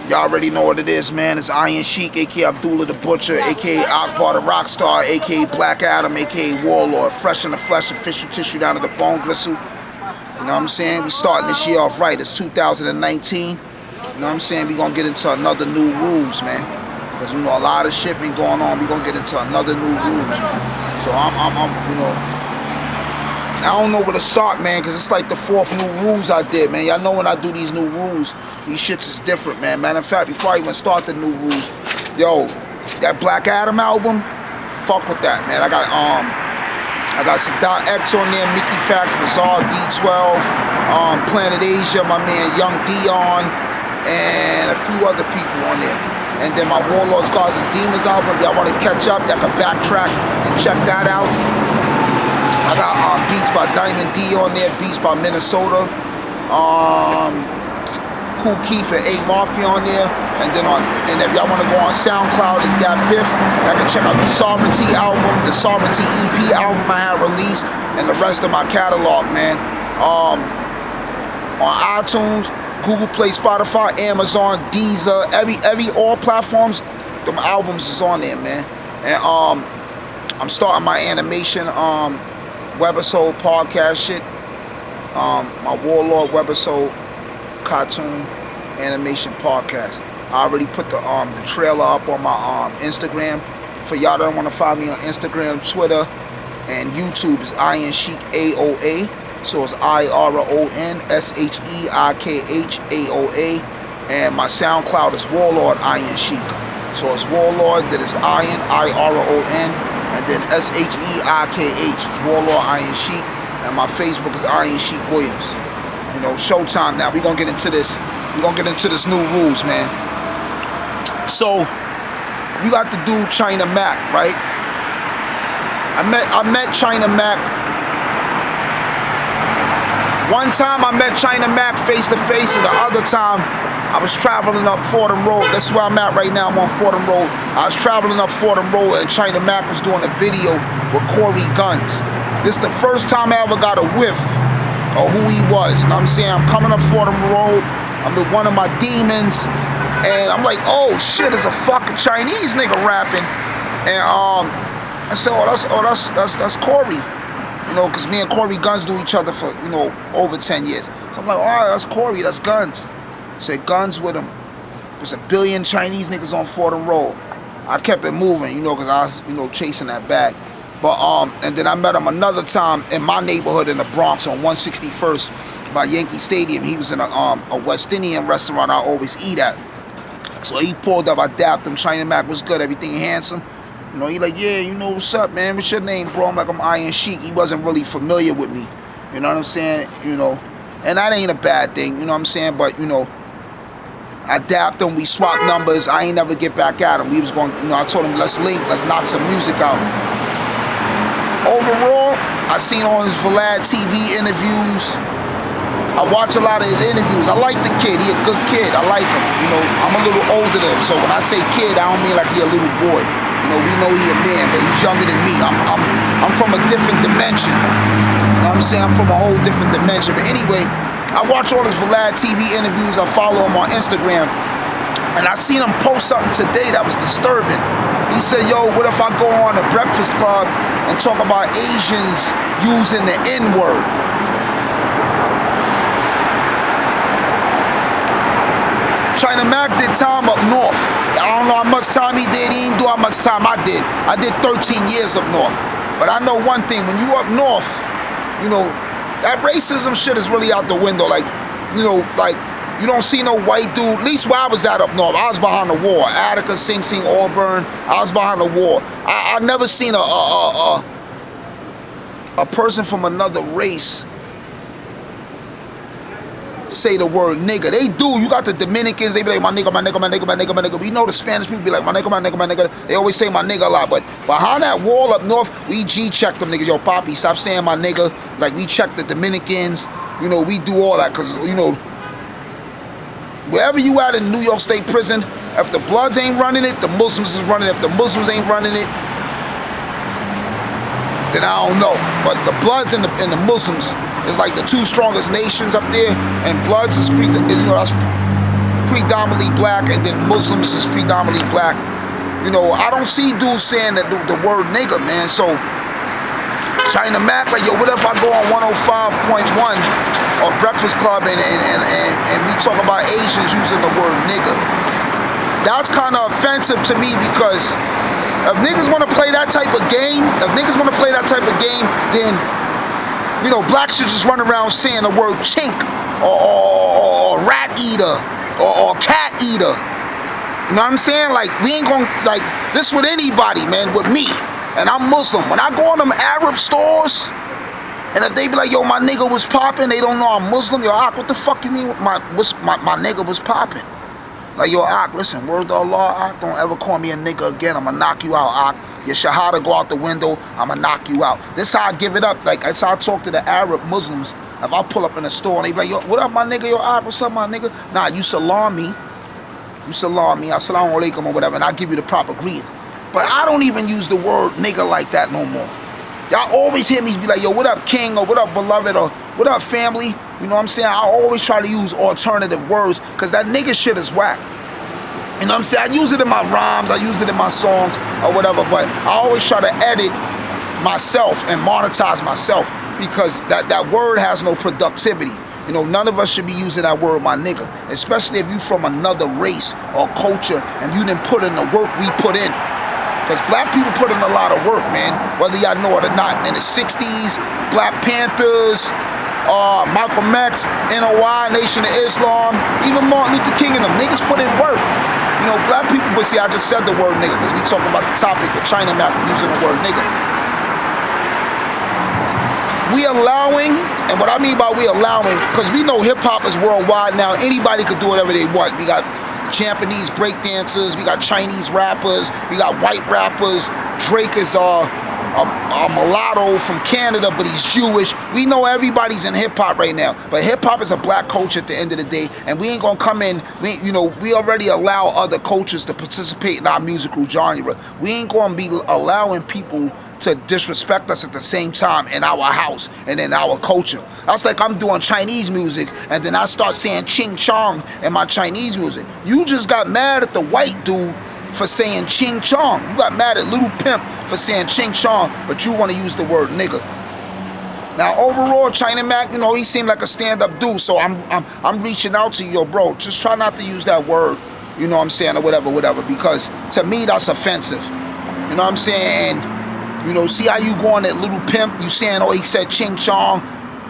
Y'all already know what it is, man. It's Iron Sheikh, a.k.a. Abdullah the Butcher, a.k.a. Akbar the Rockstar, a.k.a. Black Adam, a.k.a. Warlord. Fresh in the flesh, official tissue down to the bone gristle. You know what I'm saying? We starting this year off right. It's 2019. You know what I'm saying? We gonna get into another new rules, man. Because, you know, a lot of shit been going on. We gonna get into another new rules, man. So I'm you know, I don't know where to start, man, because it's like the 4th new rules I did, man. Y'all know when I do these new rules, these shits is different, man. Matter of fact, before I even start the new rules, yo, that Black Adam album, fuck with that, man. I got Sadat X on there, Mickey Fax, Bizarre, D12, Planet Asia, my man Young Dion, and a few other people on there. And then my Warlords, Gods, and Demons album, if y'all want to catch up, y'all can backtrack and check that out. I got beats by Diamond D on there, beats by Minnesota, Kool Keith and A Mafia on there, and then and if y'all want to go on SoundCloud and that Piff, y'all can check out the Sovereignty album, the Sovereignty EP album I have released, and the rest of my catalog, man. On iTunes, Google Play, Spotify, Amazon, Deezer, all platforms, them albums is on there, man. And I'm starting my animation webisode podcast shit. My Warlord webisode cartoon animation podcast. I already put the trailer up on my Instagram. For y'all that don't want to follow me on Instagram, Twitter, and YouTube, is Iron Sheikh AOA. So it's IRONSHEIKH AOA. And my SoundCloud is Warlord Iron Sheikh. So it's Warlord, that is Iron, IRON, and then SHEIKH. It's Warlord Iron Sheikh. And my Facebook is Iron Sheikh Williams. You know, Showtime now. We're gonna get into this. We're gonna get into this new rules, man. So you got the dude China Mac, right? I met China Mac. One time I met China Mac face to face, and the other time I was traveling up Fordham Road. That's where I'm at right now. I'm on Fordham Road. I was traveling up Fordham Road, and China Mac was doing a video with Corey Guns. This is the first time I ever got a whiff of who he was. You know what I'm saying? I'm coming up Fordham Road. I'm with one of my demons, and I'm like, oh shit, there's a fucking Chinese nigga rapping. And I said, that's Corey. You know, because me and Corey Guns knew each other for, you know, over 10 years. So I'm like, all right, that's Corey, that's Guns. I said, Guns with him. There's a billion Chinese niggas on Fordham Road. I kept it moving, you know, because I was, you know, chasing that bag. But, and then I met him another time in my neighborhood in the Bronx on 161st by Yankee Stadium. He was in a West Indian restaurant I always eat at. So he pulled up, I dapped him. China Mac was good, everything handsome. You know, he like, yeah, you know, what's up, man? What's your name, bro? I'm like, I'm Iron Sheikh. He wasn't really familiar with me. You know what I'm saying? You know, and that ain't a bad thing, you know what I'm saying? But, you know, I dapped him, we swapped numbers. I ain't never get back at him. We was going, you know, I told him, let's link, let's knock some music out. Overall, I seen all his Vlad TV interviews. I watch a lot of his interviews. I like the kid. He a good kid. I like him. You know, I'm a little older than him. So when I say kid, I don't mean like he a little boy. You know, we know he a man, but he's younger than me. I'm from a different dimension. You know what I'm saying? I'm from a whole different dimension. But anyway, I watch all his Vlad TV interviews. I follow him on Instagram. And I seen him post something today that was disturbing. He said, yo, what if I go on a Breakfast Club and talk about Asians using the N-word? China Mac did time up north. I don't know how much time he did. He didn't do how much time I did. I did 13 years up north. But I know one thing, when you up north, you know, that racism shit is really out the window. Like, you know, like, you don't see no white dude. At least where I was at up north, I was behind the wall. Attica, Sing Sing, Auburn, I was behind the wall. I never seen a person from another race say the word nigga. They do. You got the Dominicans, they be like, my nigga, my nigga, my nigga, my nigga, my nigga. We know the Spanish people be like, my nigga, my nigga, my nigga. They always say my nigga a lot, but behind that wall up north, we G-check them niggas. Yo, Poppy, stop saying my nigga. Like, we check the Dominicans. You know, we do all that, because, you know, wherever you at in New York State Prison, if the Bloods ain't running it, the Muslims is running it. If the Muslims ain't running it, then I don't know. But the Bloods and the Muslims is like the two strongest nations up there, and Bloods is free. You know, that's predominantly black, and then Muslims is predominantly black. You know, I don't see dudes saying that the word nigga, man. So China Mac, like, yo, what if I go on 105.1 or Breakfast Club and we talk about Asians using the word nigga? That's kind of offensive to me, because if niggas want to play that type of game, then, you know, blacks should just run around saying the word chink or rat eater or cat eater. You know what I'm saying? Like, we ain't gonna, like, this with anybody, man, with me. And I'm Muslim. When I go in them Arab stores, and if they be like, yo, my nigga was popping, they don't know I'm Muslim. Yo, Ak, what the fuck you mean my nigga was popping? Like, yo, Ak, listen, word to Allah, Ak, don't ever call me a nigga again. I'ma knock you out, Ak. Your shahada go out the window, I'ma knock you out. This how I give it up. Like, that's how I talk to the Arab Muslims. If I pull up in a store and they be like, yo, what up, my nigga? Yo, Ak, what's up, my nigga? Nah, you salam me. Assalamu alaikum or whatever, and I'll give you the proper greeting. But I don't even use the word nigga like that no more. Y'all always hear me be like, yo, what up, king, or what up, beloved, or what up, family? You know what I'm saying? I always try to use alternative words, because that nigga shit is whack. You know what I'm saying? I use it in my rhymes, I use it in my songs, or whatever, but I always try to edit myself and monetize myself, because that word has no productivity. You know, none of us should be using that word, my nigga, especially if you from another race or culture and you didn't put in the work we put in. Because black people put in a lot of work, man, whether y'all know it or not. In the 60s, Black Panthers, Malcolm X, NOI, Nation of Islam, even Martin Luther King and them, niggas put in work. You know, black people, but see, I just said the word nigga, because we talking about the topic with China Mac using the word nigga. We allowing, and what I mean by we allowing, because we know hip-hop is worldwide now. Anybody could do whatever they want. We got Japanese breakdancers, we got Chinese rappers, we got white rappers. Drake is a mulatto from Canada, but he's Jewish. We know everybody's in hip-hop right now, but hip-hop is a black culture at the end of the day, and we ain't gonna come in, we already allow other cultures to participate in our musical genre. We ain't gonna be allowing people to disrespect us at the same time in our house and in our culture. That's like I'm doing Chinese music, and then I start saying ching chong in my Chinese music. You just got mad at the white dude for saying ching chong. You got mad at Little Pimp for saying ching chong, but you want to use the word nigga. Now overall, China Mac, you know, he seemed like a stand-up dude, so I'm reaching out to you, yo, bro, just try not to use that word, you know what I'm saying, or whatever, because to me that's offensive. You know what I'm saying? And you know, see how you going at Little Pimp, you saying, oh, he said ching chong,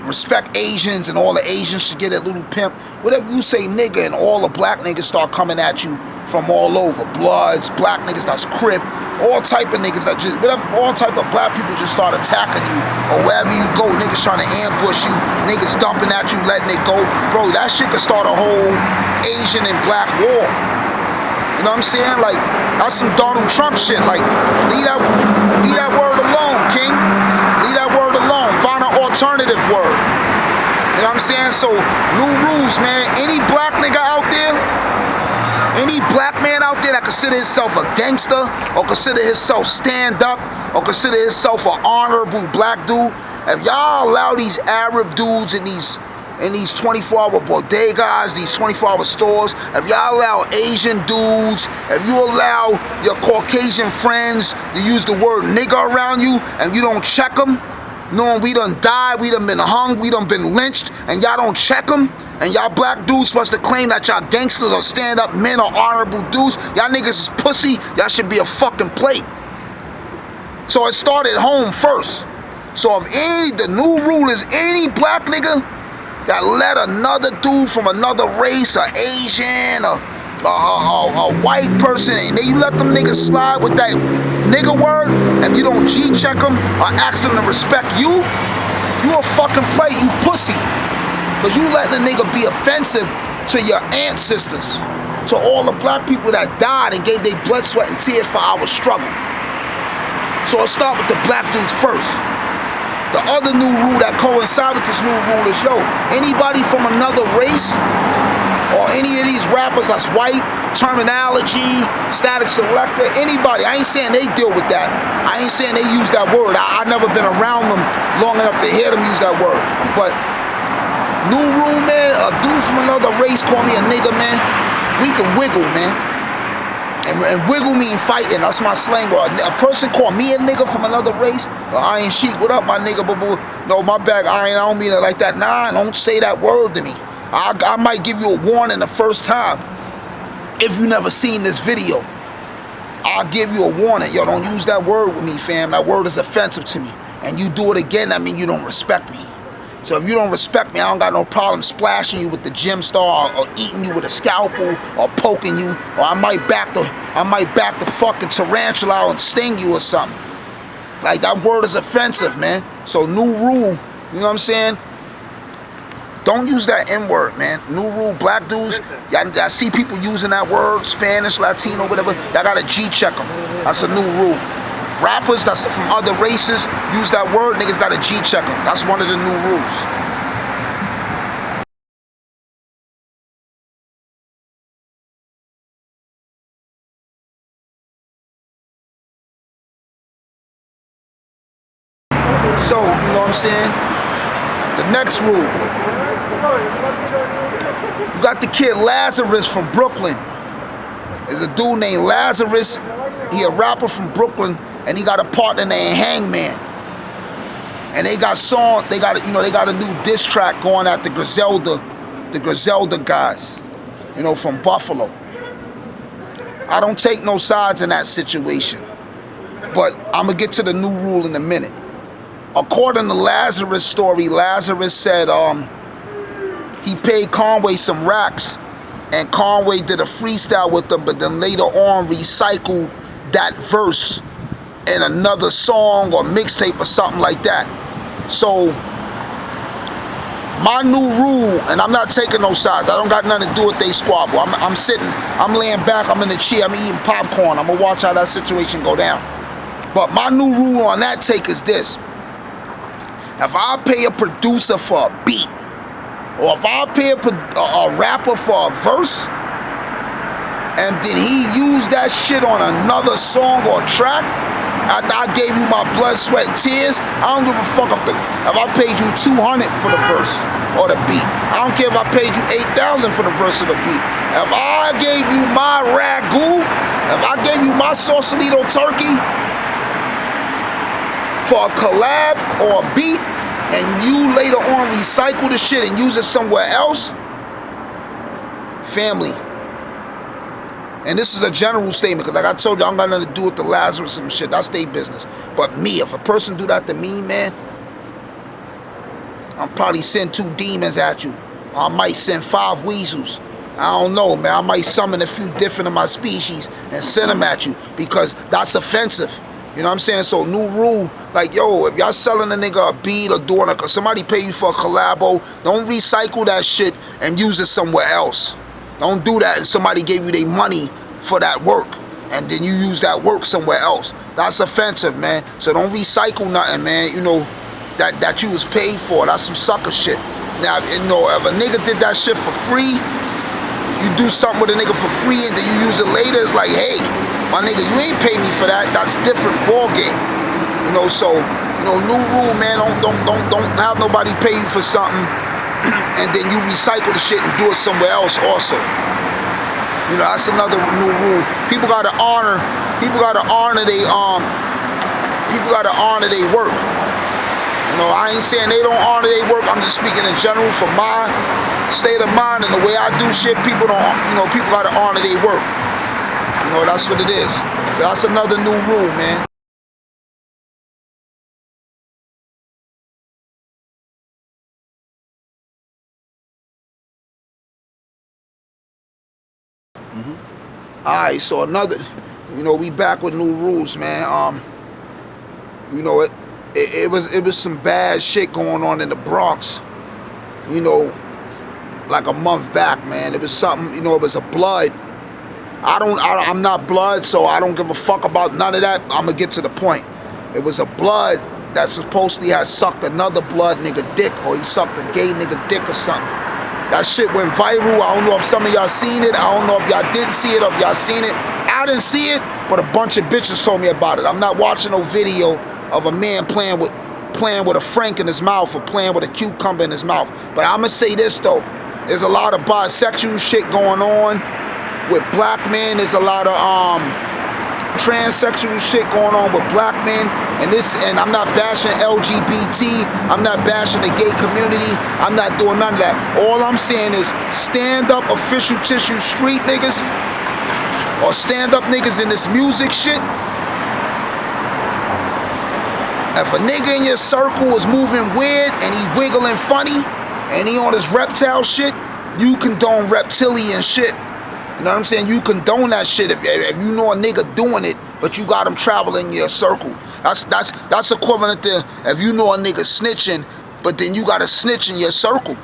respect Asians and all the Asians should get at Little Pimp. Whatever you say nigga, and all the black niggas start coming at you from all over. Bloods, black niggas that's Crip, all type of niggas that just, whatever, all type of black people just start attacking you, or wherever you go, niggas trying to ambush you, niggas dumping at you, letting it go. Bro, that shit could start a whole Asian and black war. You know what I'm saying? Like, that's some Donald Trump shit. Like, leave that word alone, king. Leave that word alone. Find an alternative word. You know what I'm saying? So, new rules, man. Any black nigga out there, any black man out there that consider himself a gangster, or consider himself stand-up, or consider himself an honorable black dude, if y'all allow these Arab dudes in these 24-hour bodegas, these 24-hour stores, if y'all allow Asian dudes, if you allow your Caucasian friends to use the word nigga around you, and you don't check them, knowing we done died, we done been hung, we done been lynched, and y'all don't check them, and y'all black dudes supposed to claim that y'all gangsters or stand-up men or honorable dudes, y'all niggas is pussy, y'all should be a fucking plate. So it started home first. So if the new rule is any black nigga that let another dude from another race, or Asian, or a white person, and then you let them niggas slide with that nigga word, and you don't G-check them or ask them to respect you, you a fucking play, you pussy. Because you letting a nigga be offensive to your ancestors, to all the black people that died and gave their blood, sweat, and tears for our struggle. So I'll start with the black dudes first. The other new rule that coincides with this new rule is, yo, anybody from another race, or any of these rappers that's white, terminology, static selector, anybody, I ain't saying they deal with that. I ain't saying they use that word. I never been around them long enough to hear them use that word. But new rule, man, a dude from another race call me a nigga, man, we can wiggle, man. And wiggle mean fighting. That's my slang. Or a person call me a nigga from another race. I ain't Sheikh. What up, my nigga? Boo. No, my bad. I don't mean it like that. Nah, don't say that word to me. I might give you a warning the first time. If you never seen this video, I'll give you a warning. Yo, don't use that word with me, fam. That word is offensive to me. And you do it again, that means you don't respect me. So if you don't respect me, I don't got no problem splashing you with the gym star, or eating you with a scalpel, or poking you, or I might back the fucking tarantula out and sting you or something. Like, that word is offensive, man. So new rule, you know what I'm saying? Don't use that N-word, man. New rule, black dudes, y'all see people using that word, Spanish, Latino, whatever, y'all gotta G-check them. That's a new rule. Rappers that's from other races use that word, niggas gotta G-check them. That's one of the new rules. So, you know what I'm saying? The next rule. You got the kid Lazarus from Brooklyn. There's a dude named Lazarus. He a rapper from Brooklyn, and he got a partner named Hangman. And they got a new diss track going at the Griselda guys, you know, from Buffalo. I don't take no sides in that situation, but I'm gonna get to the new rule in a minute. According to Lazarus' story, Lazarus said he paid Conway some racks, and Conway did a freestyle with them, but then later on recycled that verse in another song or mixtape or something like that. So my new rule, and I'm not taking no sides, I don't got nothing to do with they squabble. I'm sitting, I'm laying back, I'm in the chair, I'm eating popcorn, I'm gonna watch how that situation go down. But my new rule on that take is this: if I pay a producer for a beat, or if I pay a rapper for a verse, and then he used that shit on another song or track, after I gave you my blood, sweat, and tears, I don't give a fuck if I paid you 200 for the verse or the beat. I don't care if I paid you 8,000 for the verse or the beat. If I gave you my ragu, if I gave you my Sausalito turkey for a collab or a beat, and you later on recycle the shit and use it somewhere else, family. And this is a general statement, because like I told you, I don't got nothing to do with the Lazarus and shit. That's their business. But me, if a person do that to me, man, I'll probably send 2 demons at you. I might send 5 weasels. I don't know, man. I might summon a few different of my species and send them at you, because that's offensive. You know what I'm saying? So new rule, like, yo, if y'all selling a nigga a beat or doing a, somebody pay you for a collabo, don't recycle that shit and use it somewhere else. Don't do that and somebody gave you their money for that work, and then you use that work somewhere else. That's offensive, man. So don't recycle nothing, man, you know, that you was paid for. That's some sucker shit. Now, you know, if a nigga did that shit for free, you do something with a nigga for free and then you use it later, it's like, hey, my nigga, you ain't pay me for that. That's different ball game. You know, so, you know, new rule, man, don't have nobody pay you for something and then you recycle the shit and do it somewhere else also. You know, that's another new rule. People gotta honor their work. You know, I ain't saying they don't honor their work, I'm just speaking in general for my state of mind and the way I do shit. People don't, you know, people gotta honor their work. You know, that's what it is. So that's another new rule, man. Alright, so another, you know, we back with new rules, man. You know, it was some bad shit going on in the Bronx, you know, like a month back, man. It was something, you know, it was a blood. I'm not blood, so I don't give a fuck about none of that. I'm gonna get to the point. It was a blood that supposedly had sucked another blood nigga dick, or he sucked a gay nigga dick or something. That shit went viral. I don't know if some of y'all seen it. I don't know if y'all didn't see it or if y'all seen it. I didn't see it, but a bunch of bitches told me about it. I'm not watching no video of a man playing with a frank in his mouth or playing with a cucumber in his mouth. But I'm gonna say this though. There's a lot of bisexual shit going on. with black men. There's a lot of transsexual shit going on with black men, and I'm not bashing LGBT, I'm not bashing the gay community, I'm not doing none of that. All I'm saying is stand up official tissue street niggas, or stand up niggas in this music shit. If a nigga in your circle is moving weird and he wiggling funny and he on his reptile shit, you condone reptilian shit. You know what I'm saying? You condone that shit if you know a nigga doing it, but you got him traveling in your circle. That's equivalent to if you know a nigga snitching, but then you got a snitch in your circle.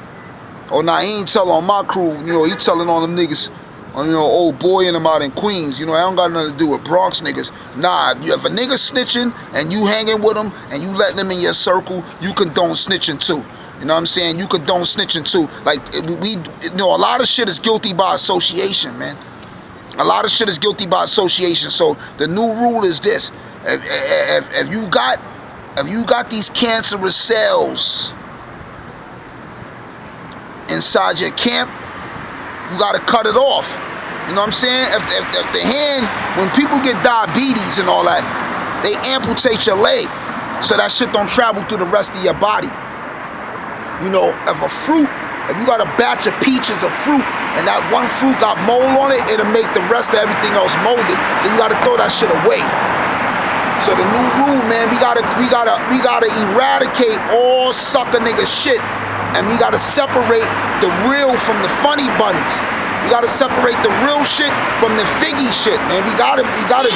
Oh, nah, he ain't telling on my crew. You know, he telling on them niggas, on, you know, old boy and them out in Queens. You know, I don't got nothing to do with Bronx niggas. Nah, if a nigga snitching and you hanging with him and you letting him in your circle, you condone snitching too. You know what I'm saying? You condone snitching too. Like, you know, a lot of shit is guilty by association, man. A lot of shit is guilty by association. So the new rule is this: if you got these cancerous cells inside your camp, you gotta cut it off. You know what I'm saying? If the hand, when people get diabetes and all that, they amputate your leg so that shit don't travel through the rest of your body. You know, if you got a batch of peaches of fruit and that one fruit got mold on it, it'll make the rest of everything else molded. So you gotta throw that shit away. So the new rule, man, we gotta eradicate all sucker nigga shit, and we gotta separate the real from the funny bunnies. We gotta separate the real shit from the figgy shit, man. We gotta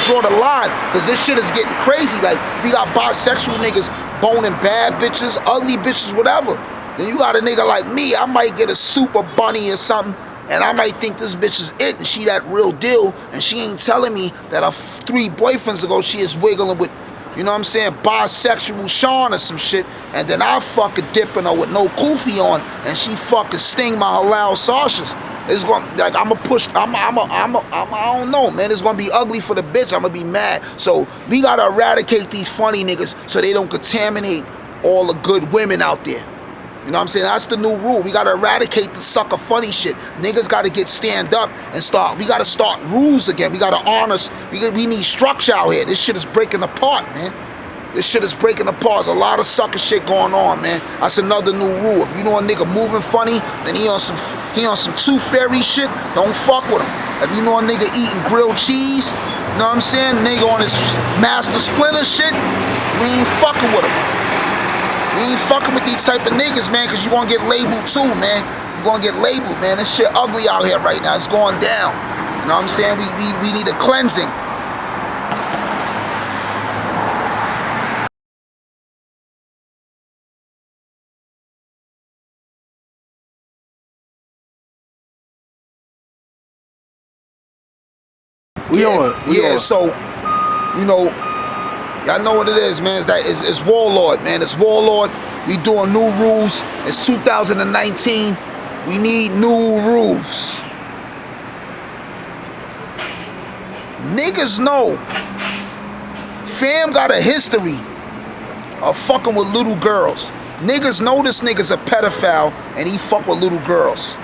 draw the line, because this shit is getting crazy. Like, we got bisexual niggas boning bad bitches, ugly bitches, whatever. Then you got a nigga like me, I might get a super bunny or something, and I might think this bitch is it, and she that real deal, and she ain't telling me that 3 boyfriends ago she is wiggling with, you know what I'm saying, bisexual Sean or some shit, and then I fucking dipping her with no kufi on, and she fucking sting my halal sausages. It's gonna, like, I don't know, man. It's gonna be ugly for the bitch. I'm gonna be mad. So we gotta eradicate these funny niggas so they don't contaminate all the good women out there. You know what I'm saying? That's the new rule. We gotta eradicate the sucker funny shit. Niggas gotta stand up and we gotta start rules again. We gotta honor, we need structure out here. This shit is breaking apart, man. This shit is breaking apart. There's a lot of sucker shit going on, man. That's another new rule. If you know a nigga moving funny, then he on some tooth fairy shit, don't fuck with him. If you know a nigga eating grilled cheese, you know what I'm saying? Nigga on his Master Splinter shit, we ain't fucking with him. We ain't fucking with these type of niggas, man, because you gonna get labeled too, man. You gonna get labeled, man. This shit ugly out here right now. It's going down. You know what I'm saying? We need a cleansing. So, you know, y'all know what it is, man. It's Warlord, man. It's Warlord. We doing new rules. It's 2019. We need new rules. Niggas know fam got a history of fucking with little girls. Niggas know this nigga's a pedophile and he fuck with little girls.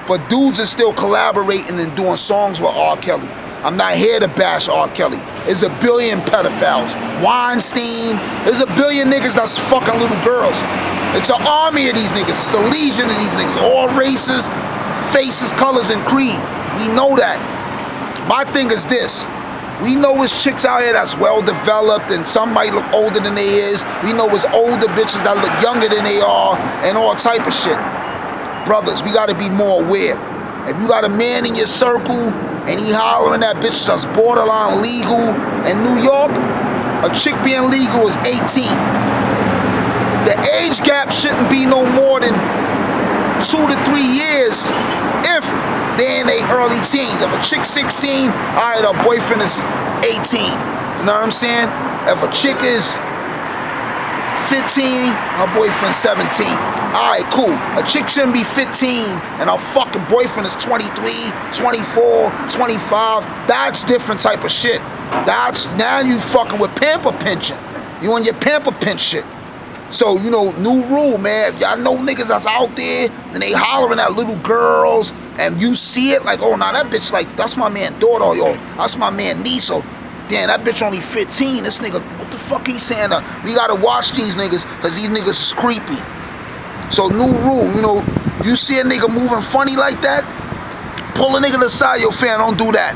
But dudes are still collaborating and doing songs with R. Kelly. I'm not here to bash R. Kelly. There's a billion pedophiles. Weinstein. There's a billion niggas that's fucking little girls. It's an army of these niggas. It's a legion of these niggas. All races, faces, colors, and creed. We know that. My thing is this. We know it's chicks out here that's well developed and some might look older than they is. We know it's older bitches that look younger than they are and all type of shit. Brothers, we gotta be more aware. If you got a man in your circle and he hollering at bitch that's borderline legal in New York, a chick being legal is 18. The age gap shouldn't be no more than 2 to 3 years if they're in their early teens. If a chick 16, all right, her boyfriend is 18. You know what I'm saying? If a chick is 15, her boyfriend's 17. Alright, cool. A chick shouldn't be 15 and her fucking boyfriend is 23, 24, 25. That's different type of shit. That's, now you fucking with pamper pinching. You on your pamper pinch shit. So, you know, new rule, man. If y'all know niggas that's out there and they hollering at little girls and you see it like, oh, nah, that bitch, like, that's my man daughter, or yo, that's my man niece, or damn, that bitch only 15. This nigga, what the fuck he saying? We gotta watch these niggas, because these niggas is creepy. So new rule, you know, you see a nigga moving funny like that, pull a nigga to the side, yo, fam, don't do that.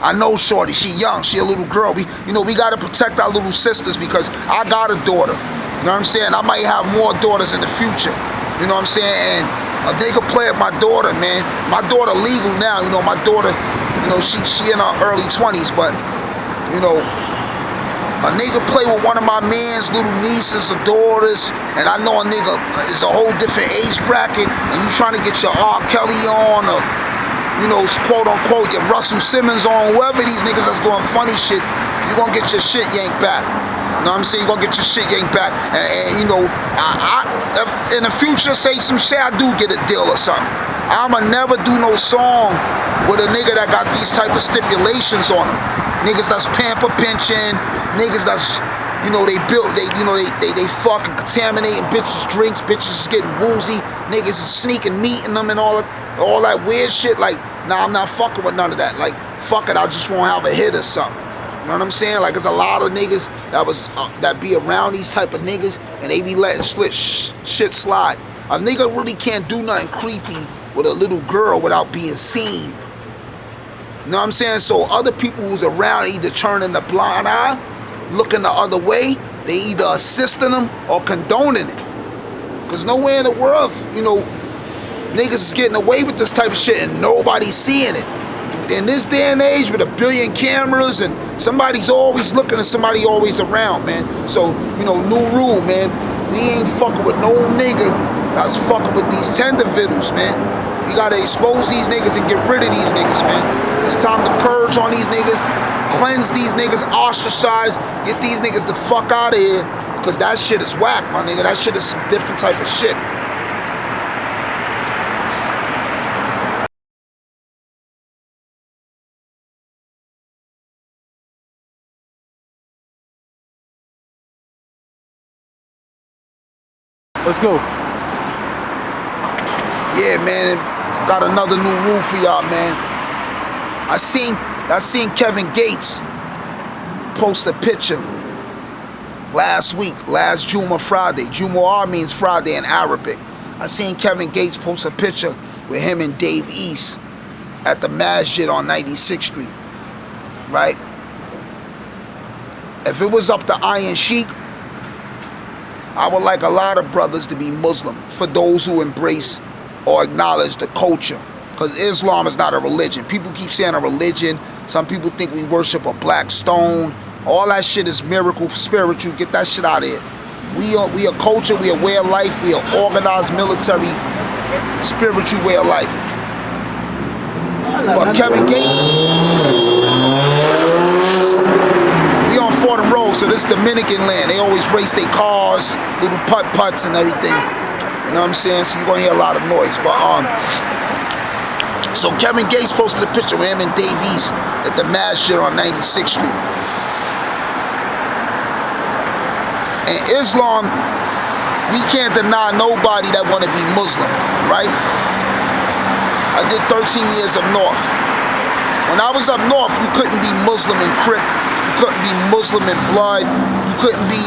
I know shorty, she young, she a little girl. We gotta protect our little sisters, because I got a daughter. You know what I'm saying? I might have more daughters in the future. You know what I'm saying? And a nigga play with my daughter, man. My daughter legal now, you know, my daughter, you know, she in her early 20s, but, you know, a nigga play with one of my man's little nieces or daughters, and I know a nigga is a whole different age bracket, and you trying to get your R. Kelly on, or, you know, quote unquote, your Russell Simmons on, whoever these niggas that's doing funny shit, you gonna get your shit yanked back. You know what I'm saying? You gonna get your shit yanked back. And you know, if in the future, say some shit, I do get a deal or something. I'ma never do no song with a nigga that got these type of stipulations on them. Niggas that's pamper pinching, niggas that's, you know, they fucking contaminating bitches' drinks, bitches is getting woozy, niggas is sneaking meat in them and all that weird shit. Like, nah, I'm not fucking with none of that. Like, fuck it, I just won't have a hit or something. You know what I'm saying? Like, there's a lot of niggas that be around these type of niggas, and they be letting shit slide. A nigga really can't do nothing creepy with a little girl without being seen. You know what I'm saying? So other people who's around either turning the blind eye, looking the other way, they either assisting them or condoning it. Because nowhere in the world, you know, niggas is getting away with this type of shit and nobody's seeing it. In this day and age with 1 billion cameras and somebody's always looking and somebody always around, man. So, you know, new rule, man. We ain't fucking with no nigga that's fucking with these tender vittles, man. We gotta expose these niggas and get rid of these niggas, man. It's time to purge on these niggas, cleanse these niggas, ostracize, get these niggas the fuck out of here, because that shit is whack, my nigga. That shit is some different type of shit. Let's go. Yeah, man, got another new rule for y'all, man. I seen Kevin Gates post a picture last week, last Juma Friday. Jumu'ah means Friday in Arabic. I seen Kevin Gates post a picture with him and Dave East at the masjid on 96th Street, right? If it was up to Iron Sheikh, I would like a lot of brothers to be Muslim, for those who embrace or acknowledge the culture. Because Islam is not a religion. People keep saying a religion. Some people think we worship a black stone. All that shit is miracle, spiritual. Get that shit out of here. We a culture, we a way of life, we a organized military, spiritual way of life. But Kevin Gates, we on Fordham Road, so this Dominican land. They always race their cars, little putt-putts and everything. You know what I'm saying? So you're gonna hear a lot of noise. But so Kevin Gates posted a picture with him and Dave East at the masjid on 96th Street. And Islam, we can't deny nobody that want to be Muslim, right? I did 13 years up north. When I was up north, you couldn't be Muslim in Crip, you couldn't be Muslim in blood, you couldn't be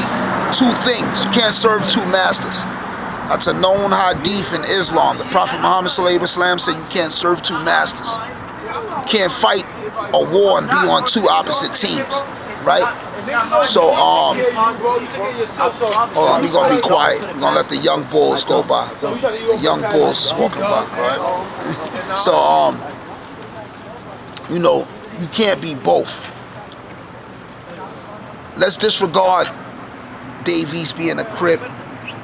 two things. You can't serve two masters. That's a known hadith in Islam. The Prophet Muhammad ﷺ said you can't serve two masters. You can't fight a war and be on two opposite teams, right? So, hold on, we gonna be quiet. We're gonna let the young bulls go by. The young bulls is walking by. So, you know, you can't be both. Let's disregard Dave East being a Crip.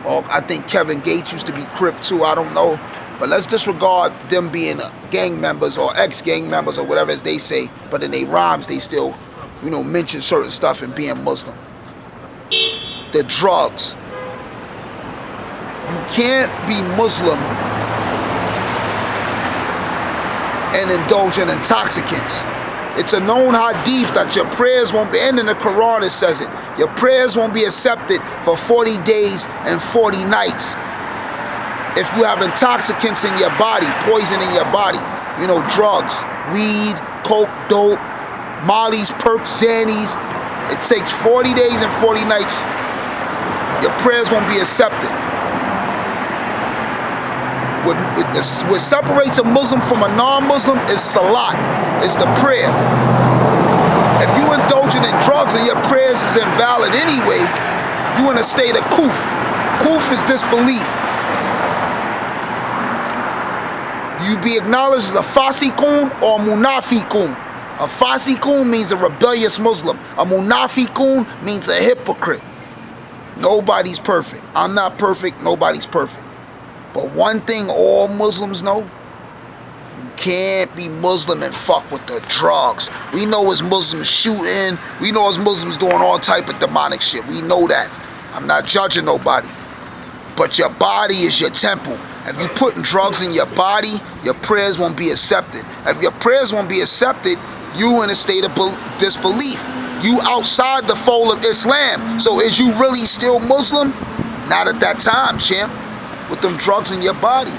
Or I think Kevin Gates used to be Crip too, I don't know. But let's disregard them being gang members or ex-gang members or whatever as they say. But in their rhymes, they still, you know, mention certain stuff and being Muslim. The drugs. You can't be Muslim and indulge in intoxicants. It's a known hadith that your prayers won't be, and in the Quran it says it, your prayers won't be accepted for 40 days and 40 nights if you have intoxicants in your body, poison in your body, you know, drugs, weed, coke, dope, mollies, perks, xannies, it takes 40 days and 40 nights. Your prayers won't be accepted. What separates a Muslim from a non-Muslim is salat, is the prayer. If you indulging in drugs and your prayers is invalid anyway, you in a state of kuf. Kuf is disbelief. You be acknowledged as a fasikun or munafikun. A fasikun means a rebellious Muslim. A munafikun means a hypocrite. Nobody's perfect. I'm not perfect. Nobody's perfect. But one thing all Muslims know, you can't be Muslim and fuck with the drugs. We know as Muslims shooting. We know as Muslims doing all type of demonic shit. We know that. I'm not judging nobody. But your body is your temple. If you putting drugs in your body, your prayers won't be accepted. If your prayers won't be accepted, you in a state of disbelief. You outside the fold of Islam. So is you really still Muslim? Not at that time, champ. With them drugs in your body.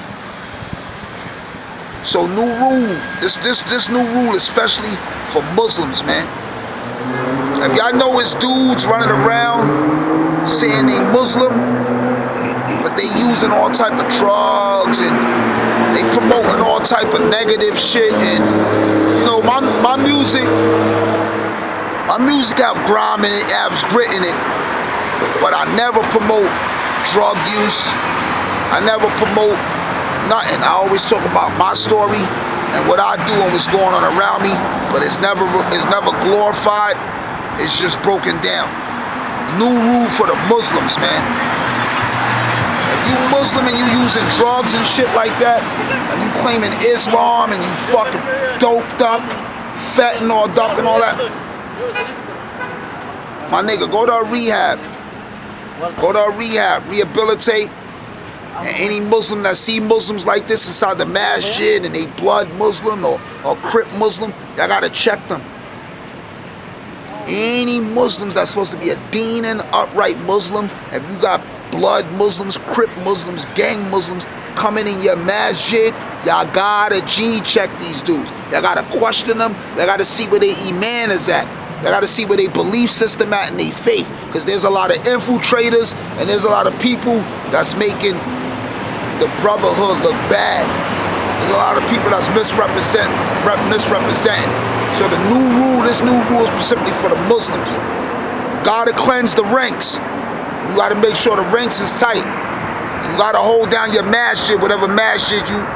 So new rule. This new rule, especially for Muslims, man. If y'all know it's dudes running around saying they Muslim, but they using all type of drugs and they promoting all type of negative shit, and you know my music have grime in it, has grit in it, but I never promote drug use. I never promote nothing. I always talk about my story and what I do and what's going on around me, but it's never glorified. It's just broken down. New rule for the Muslims, man. If you Muslim and you using drugs and shit like that, and you claiming Islam and you fucking doped up, fentanyl up and all that, my nigga, go to a rehab. Go to a rehab, rehabilitate. And any Muslim that see Muslims like this inside the masjid and they blood Muslim or Crip Muslim, y'all gotta check them. Any Muslims that's supposed to be a deen and upright Muslim, if you got blood Muslims, Crip Muslims, gang Muslims coming in your masjid, y'all gotta G-check these dudes. Y'all gotta question them. Y'all gotta see where their iman is at. Y'all gotta see where their belief system at and their faith. Because there's a lot of infiltrators and there's a lot of people that's making the brotherhood look bad. There's a lot of people that's misrepresenting. So the new rule, this new rule is specifically for the Muslims. Gotta cleanse the ranks. You gotta make sure the ranks is tight. You gotta hold down your masjid, whatever masjid you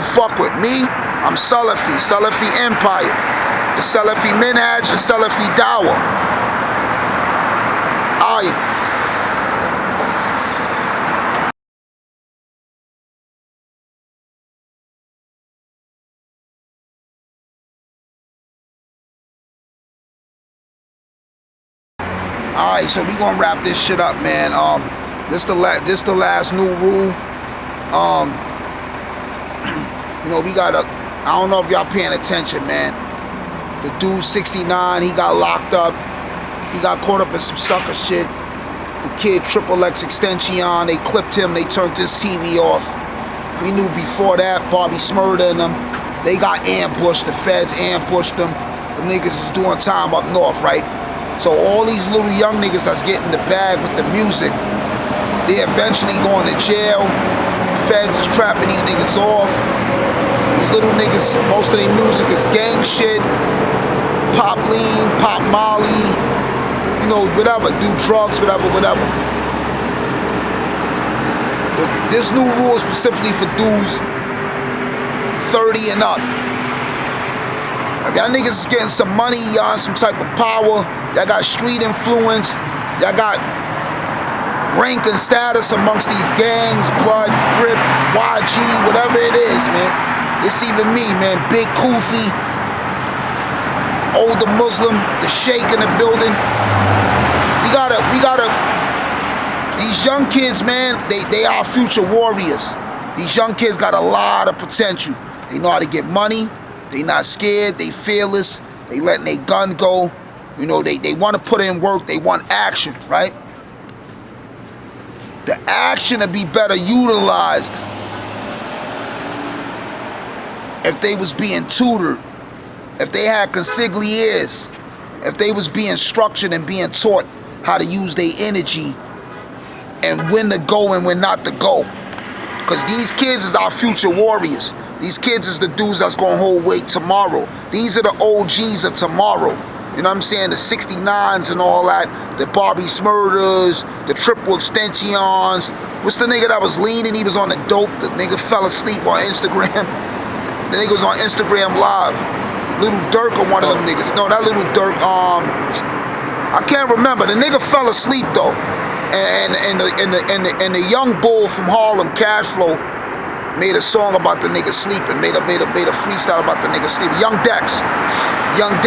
fuck with. Me, I'm Salafi Empire. The Salafi Minhaj, the Salafi Dawah. Aye. Alright, so we gonna wrap this shit up, man. This the last new rule. We got I don't know if y'all paying attention, man. The dude 69, he got locked up. He got caught up in some sucker shit. The kid XXX Extension, they clipped him, they turned his TV off. We knew before that, Bobby Smurda and them, they got ambushed, the feds ambushed them. The niggas is doing time up north, right? So all these little young niggas that's getting the bag with the music, they eventually going to jail. Feds is trapping these niggas off. These little niggas, most of their music is gang shit. Pop lean, pop molly, whatever, do drugs, whatever. This new rule is specifically for dudes 30 and up. If y'all niggas is getting some money, y'all on some type of power, y'all got street influence, y'all got rank and status amongst these gangs, blood, grip, YG, whatever it is, man. It's even me, man, Big Kufi, older Muslim, the Sheikh in the building. We gotta, these young kids, man, they are future warriors. These young kids got a lot of potential. They know how to get money. They not scared, they fearless, they letting their gun go. They want to put in work, they want action, right? The action to be better utilized if they was being tutored, if they had consigliers, if they was being structured and being taught how to use their energy and when to go and when not to go. Because these kids is our future warriors. These kids is the dudes that's going to hold weight tomorrow. These are the OGs of tomorrow. You know what I'm saying? The 69s and all that. The Barbie Smurders, the triple extensions. What's the nigga that was leaning? He was on the dope. The nigga fell asleep on Instagram. The nigga was on Instagram Live. Little Dirk or one of them niggas. No, not Little Dirk. I can't remember. The nigga fell asleep though. And the young bull from Harlem, Cashflow, made a song about the nigga sleeping. Made a freestyle about the nigga sleeping. Young Dex. Young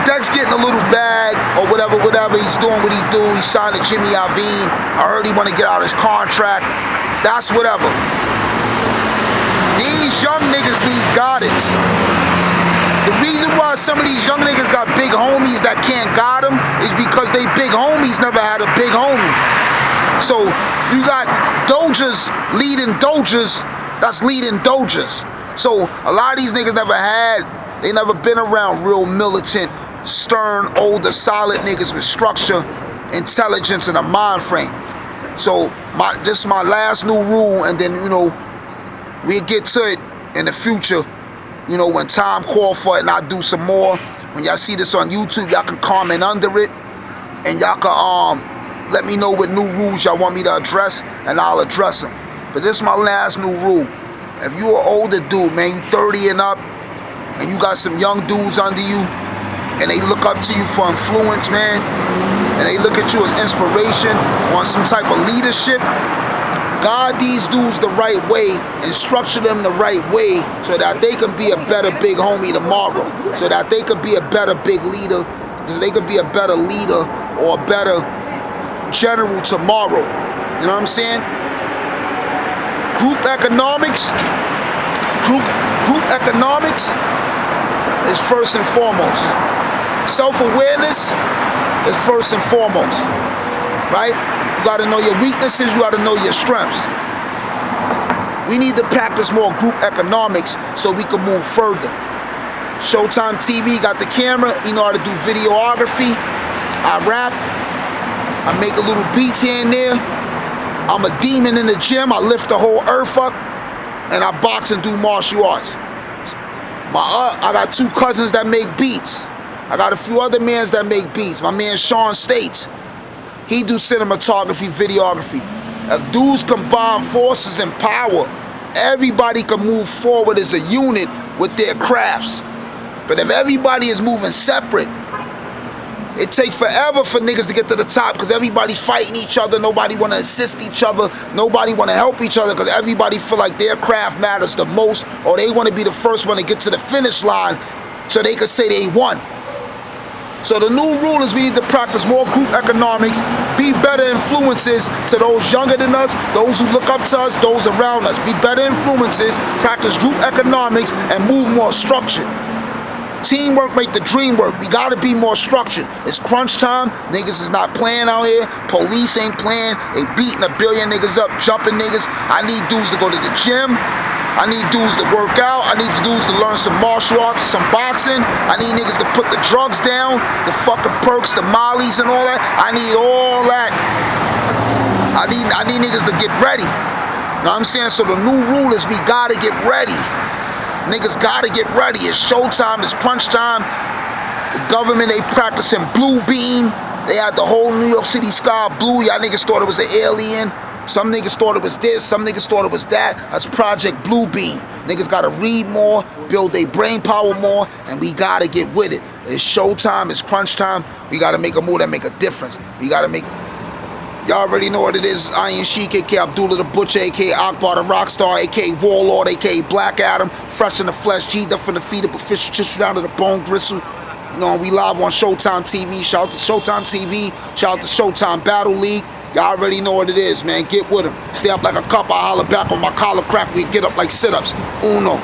Dex getting a little bag or whatever. He's doing what he do. He signed to Jimmy Iovine. I heard he want to get out his contract. That's whatever. These young niggas need guidance. The reason why some of these young niggas got big homies that can't guide them is because they big homies never had a big homie. So you got dojas leading dojas that's leading dojas. So a lot of these niggas they never been around real militant, stern, older, solid niggas with structure, intelligence, and a mind frame. So this is my last new rule, and then, you know, we'll get to it in the future. You know, when time call for it and I do some more. When y'all see this on YouTube, y'all can comment under it. And y'all can let me know what new rules y'all want me to address, and I'll address them. But this is my last new rule. If you an older dude, man, you 30 and up, and you got some young dudes under you, and they look up to you for influence, man, and they look at you as inspiration, want some type of leadership, guide these dudes the right way and structure them the right way so that they can be a better big homie tomorrow, so that they could be a better big leader, so they could be a better leader or a better general tomorrow. You know what I'm saying? Group economics is first and foremost. Self-awareness is first and foremost, right? You gotta know your weaknesses, you gotta know your strengths. We need to practice more group economics so we can move further. SHO-TIME TV got the camera, he know how to do videography. I rap, I make a little beats here and there. I'm a demon in the gym, I lift the whole earth up, and I box and do martial arts. I got two cousins that make beats. I got a few other mans that make beats. My man Sean States, he do cinematography, videography. If dudes combine forces and power, everybody can move forward as a unit with their crafts. But if everybody is moving separate, it takes forever for niggas to get to the top because everybody fighting each other, nobody want to assist each other, nobody want to help each other because everybody feel like their craft matters the most, or they want to be the first one to get to the finish line so they can say they won. So the new rule is we need to practice more group economics, be better influences to those younger than us, those who look up to us, those around us. Be better influences, practice group economics, and move more structured. Teamwork make the dream work. We gotta be more structured. It's crunch time. Niggas is not playing out here. Police ain't playing. They beating a billion niggas up, jumping niggas. I need dudes to go to the gym. I need dudes to work out. I need dudes to learn some martial arts, some boxing. I need niggas to put the drugs down, the fucking perks, the mollies and all that. I need all that. I need niggas to get ready. You know what I'm saying? So the new rule is we gotta get ready. Niggas gotta get ready. It's showtime, it's crunch time. The government, they practicing blue beam. They had the whole New York City sky blue. Y'all niggas thought it was an alien. Some niggas thought it was this, some niggas thought it was that. That's Project Blue Beam. Niggas gotta read more, build their brain power more, and we gotta get with it. It's showtime, it's crunch time. We gotta make a move that make a difference. We gotta make... Y'all already know what it is. I am Sheikh, a.k.a. Abdullah the Butcher, a.k.a. Akbar the Rockstar, a.k.a. Warlord, a.k.a. Black Adam, fresh in the flesh, G'd up from the feet up, official tissue down to the bone gristle. You know, we live on SHO-TIME TV. Shout out to SHO-TIME TV. Shout out to SHO-TIME Battle League. Y'all already know what it is, man. Get with them. Stay up like a cup. I holler back on my collar crack. We get up like sit-ups. Uno.